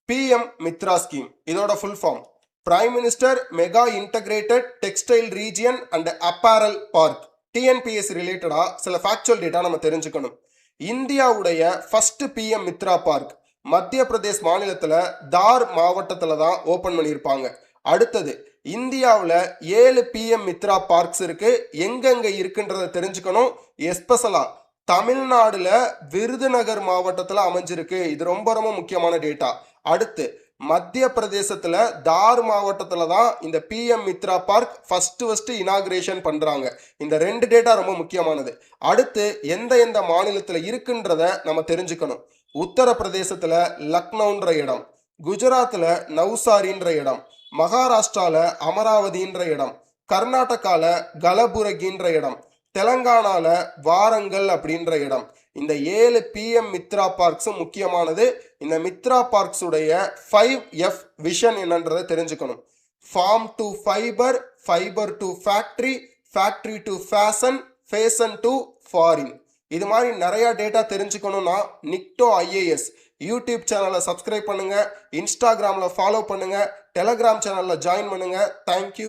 PM Mitra scheme இதோட full form prime minister mega integrated textile region and apparel park. TNPS ரிலேட்டடா சில factual data நம்ம தெரிஞ்சுக்கணும். இந்தியாவுடைய ஃபர்ஸ்ட் PM மித்ரா பார்க் மத்திய பிரதேஷ் மாநிலத்தில் தார் மாவட்டத்தில் தான் ஓப்பன் பண்ணியிருப்பாங்க. அடுத்தது இந்தியாவில் 7 PM மித்ரா பார்க்ஸ் இருக்கு. எங்கெங்க இருக்குன்றத தெரிஞ்சுக்கணும். எஸ்பெஷலா தமிழ்நாடுல விருதுநகர் மாவட்டத்தில் அமைஞ்சிருக்கு. இது ரொம்ப ரொம்ப முக்கியமான டேட்டா. அடுத்து மத்திய பிரதேசத்துல தார் மாவட்டத்துல தான் இந்த PM Mitra park first inauguration பண்றாங்க. இந்த 2 டேட்டா ரொம்ப முக்கியமானது. அடுத்து எந்த மாநிலத்துல இருக்குன்றத நம்ம தெரிஞ்சுக்கணும். உத்தரப்பிரதேசத்துல லக்னோன்ற இடம், குஜராத்ல நவ்சாரின்ற இடம், மகாராஷ்டிரால அமராவதின்ற இடம், கர்நாடகால கலபுரகின்ற இடம், தெலங்கானால வாரங்கல் அப்படின்ற இடம். இந்த 7 PM மித்ரா பார்க்ஸும் முக்கியமானது. இந்த மித்ரா பார்க்ஸ் உடைய 5F விஷன் என்னன்றதை தெரிஞ்சுக்கணும். Farm to fibre, fibre to factory, factory to fashion, fashion to foreign. இது மாதிரி நிறைய டேட்டா தெரிஞ்சுக்கணும்னா நிக்டோ IAS யூடியூப் சேனலை சப்ஸ்கிரைப் பண்ணுங்க, இன்ஸ்டாகிராமில் ஃபாலோ பண்ணுங்க, டெலகிராம் சேனலில் ஜாயின் பண்ணுங்க. தேங்க்யூ.